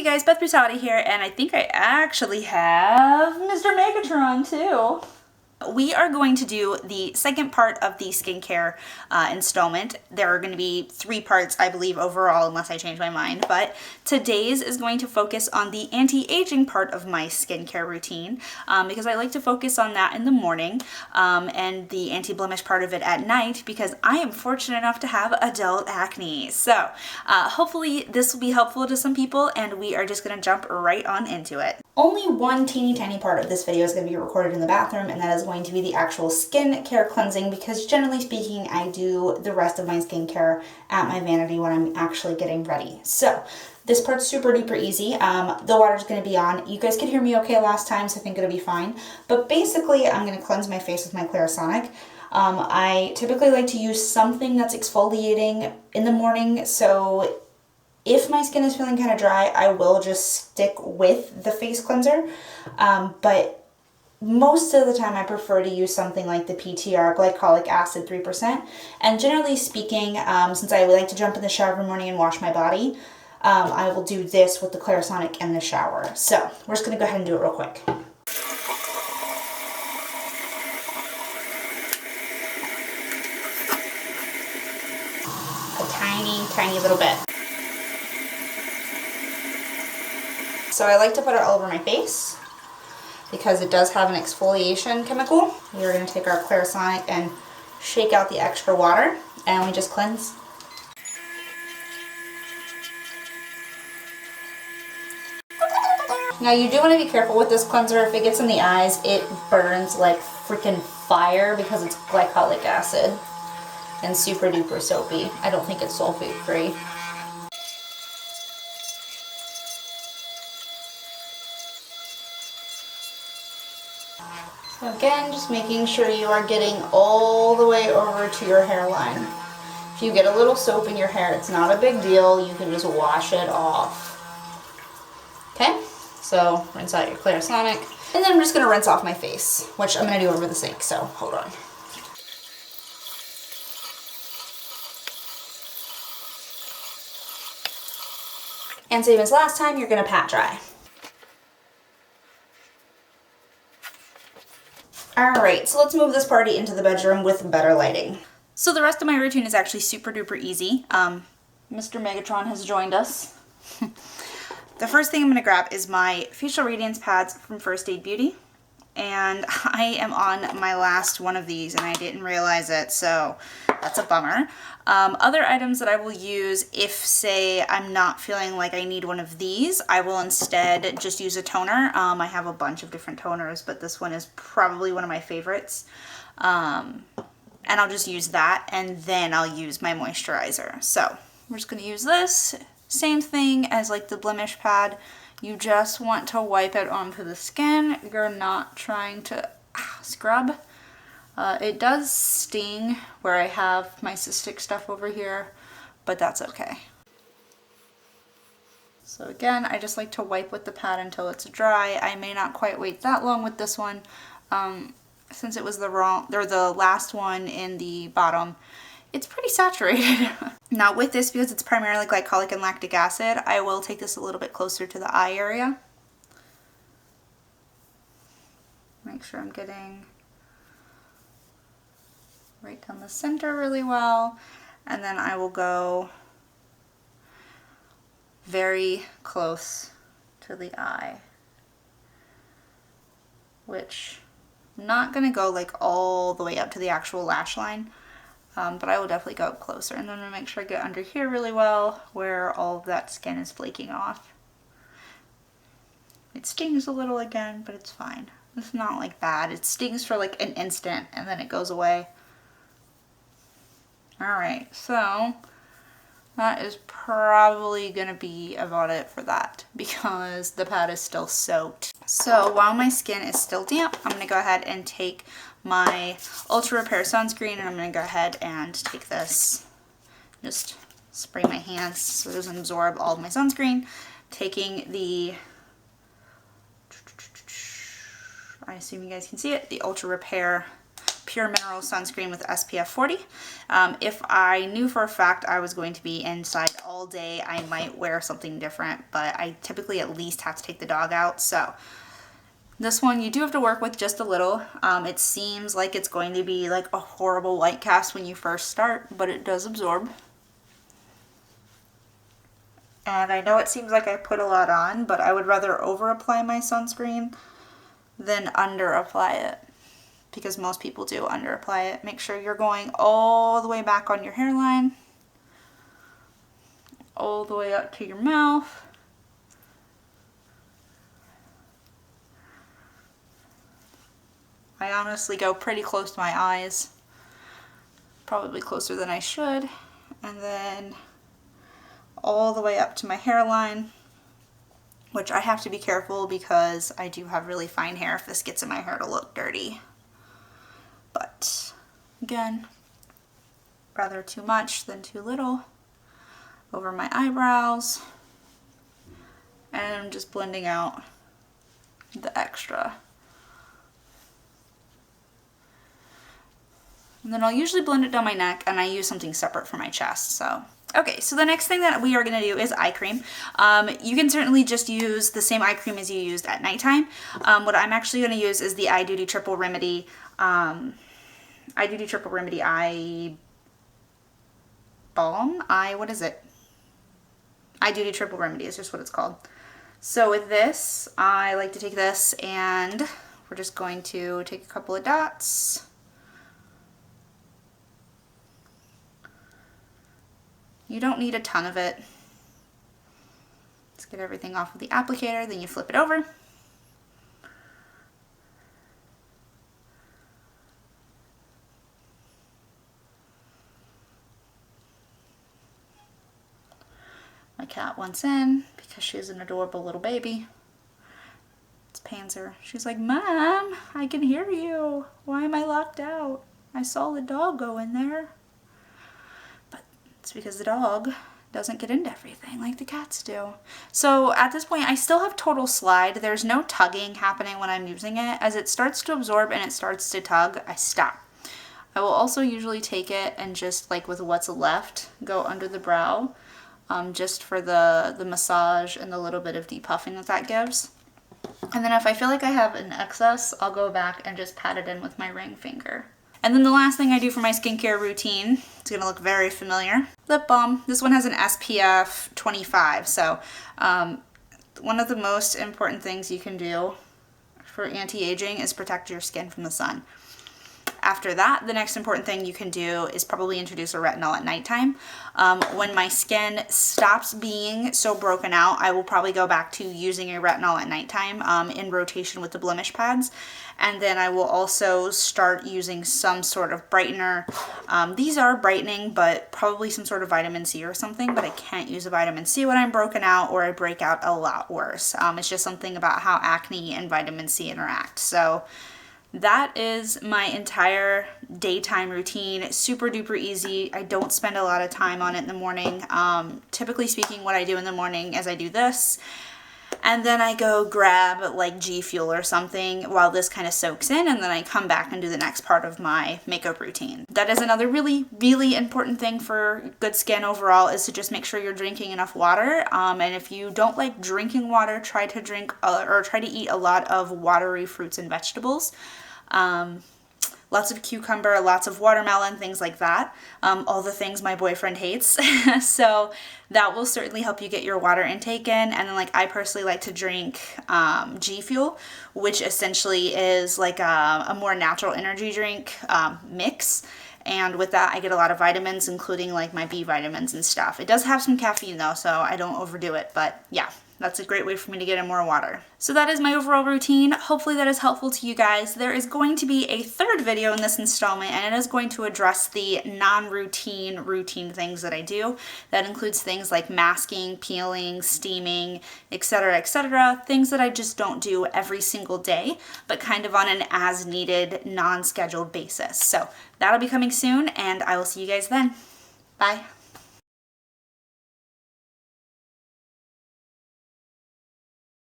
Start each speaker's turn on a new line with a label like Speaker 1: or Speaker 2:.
Speaker 1: you guys, Beth Brutality here, and I think I actually have Mr. Megatron too. We are going to do the second part of the skincare installment. There are going to be 3 parts, I believe, overall, unless I change my mind. But today's is going to focus on the anti-aging part of my skincare routine because I like to focus on that in the morning and the anti-blemish part of it at night because I am fortunate enough to have adult acne. So hopefully this will be helpful to some people, and we are just going to jump right on into it. Only one teeny tiny part of this video is going to be recorded in the bathroom, and that is going to be the actual skin care cleansing because generally speaking I do the rest of my skincare at my vanity when I'm actually getting ready. So this part's super duper easy. The water's going to be on. You guys could hear me okay last time, so I think it'll be fine. But basically I'm going to cleanse my face with my Clarisonic. I typically like to use something that's exfoliating in the morning, so if my skin is feeling kind of dry, I will just stick with the face cleanser. But most of the time I prefer to use something like the PTR Glycolic acid 3%. And generally speaking, since I like to jump in the shower every morning and wash my body, I will do this with the Clarisonic in the shower. So we're just going to go ahead and do it real quick. A tiny little bit. So I like to put it all over my face because it does have an exfoliation chemical. We're going to take our Clarisonic and shake out the extra water, and we just cleanse. Now you do want to be careful with this cleanser. If it gets in the eyes, it burns like freaking fire because it's glycolic acid and super duper soapy. I don't think it's sulfate free. So again, just making sure you are getting all the way over to your hairline. If you get a little soap in your hair, it's not a big deal. You can just wash it off. Okay, so rinse out your Clarisonic. And then I'm just going to rinse off my face, which I'm going to do over the sink, so hold on. And same as last time, you're going to pat dry. Alright, so let's move this party into the bedroom with better lighting. So the rest of my routine is actually super duper easy. Mr. Megatron has joined us. The first thing I'm going to grab is my facial Radiance pads from First Aid Beauty. And I am on my last one of these and I didn't realize it, so that's a bummer. Other items that I will use if, say, I'm not feeling like I need one of these, I will instead just use a toner. I have a bunch of different toners, but this one is probably one of my favorites. And I'll just use that, and then I'll use my moisturizer. So we're just going to use this. Same thing as like the blemish pad. You just want to wipe it onto the skin. You're not trying to scrub. It does sting where I have my cystic stuff over here, but that's okay. So again, I just like to wipe with the pad until it's dry. I may not quite wait that long with this one, since it was the last one in the bottom. It's pretty saturated. Now with this, because it's primarily glycolic and lactic acid, I will take this a little bit closer to the eye area. Make sure I'm getting right down the center really well. And then I will go very close to the eye, which I'm not gonna go like all the way up to the actual lash line. But I will definitely go up closer, and then I'm going to make sure I get under here really well where all of that skin is flaking off. It stings a little again, but it's fine. It's not like bad. It stings for like an instant and then it goes away. Alright, so that is probably going to be about it for that because the pad is still soaked. So while my skin is still damp, I'm going to go ahead and take my Ultra Repair Sunscreen, and I'm going to go ahead and take this, just spray my hands so it doesn't absorb all of my sunscreen. Taking the, I assume you guys can see it, the Ultra Repair Pure Mineral Sunscreen with SPF 40. If I knew for a fact I was going to be inside all day, I might wear something different, but I typically at least have to take the dog out. So this one you do have to work with just a little. It seems like it's going to be like a horrible white cast when you first start, but it does absorb. And I know it seems like I put a lot on, but I would rather over apply my sunscreen than under apply it, because most people do under apply it. Make sure you're going all the way back on your hairline, all the way up to your mouth. I honestly go pretty close to my eyes, probably closer than I should, and then all the way up to my hairline, which I have to be careful because I do have really fine hair if this gets in my hair to look dirty. But again, rather too much than too little over my eyebrows, and I'm just blending out the extra. And then I'll usually blend it down my neck, and I use something separate for my chest. So okay, so the next thing that we are going to do is eye cream. You can certainly just use the same eye cream as you used at nighttime. What I'm actually going to use is the Eye Duty Triple Remedy Eye Balm. What is it? Eye Duty Triple Remedy is just what it's called. So with this, I like to take this, and we're just going to take a couple of dots. You don't need a ton of it. Let's get everything off of the applicator, then you flip it over. My cat wants in because she's an adorable little baby. It's Panzer. She's like, "Mom, I can hear you. Why am I locked out? I saw the dog go in there." It's because the dog doesn't get into everything like the cats do. So at this point, I still have total slide. There's no tugging happening when I'm using it. As it starts to absorb and it starts to tug, I stop. I will also usually take it and just, like with what's left, go under the brow, just for the massage and the little bit of depuffing that gives. And then if I feel like I have an excess, I'll go back and just pat it in with my ring finger. And then the last thing I do for my skincare routine, it's going to look very familiar, lip balm. This one has an SPF 25, so one of the most important things you can do for anti-aging is protect your skin from the sun. After that, the next important thing you can do is probably introduce a retinol at nighttime. When my skin stops being so broken out, I will probably go back to using a retinol at nighttime in rotation with the blemish pads. And then I will also start using some sort of brightener. These are brightening, but probably some sort of vitamin C or something, but I can't use a vitamin C when I'm broken out, or I break out a lot worse. It's just something about how acne and vitamin C interact. So that is my entire daytime routine. Super duper easy. I don't spend a lot of time on it in the morning. Typically speaking, what I do in the morning is I do this, and then I go grab like G Fuel or something while this kind of soaks in, and then I come back and do the next part of my makeup routine. That is another really, really important thing for good skin overall, is to just make sure you're drinking enough water. And if you don't like drinking water, try to drink or try to eat a lot of watery fruits and vegetables. Lots of cucumber, lots of watermelon, things like that. All the things my boyfriend hates. So that will certainly help you get your water intake in. And then like I personally like to drink G Fuel, which essentially is like a more natural energy drink mix. And with that, I get a lot of vitamins, including like my B vitamins and stuff. It does have some caffeine though, so I don't overdo it. But yeah, that's a great way for me to get in more water. So that is my overall routine. Hopefully that is helpful to you guys. There is going to be a third video in this installment, and it is going to address the non-routine things that I do. That includes things like masking, peeling, steaming, etc., things that I just don't do every single day, but kind of on an as-needed, non-scheduled basis. So that'll be coming soon, and I will see you guys then. Bye.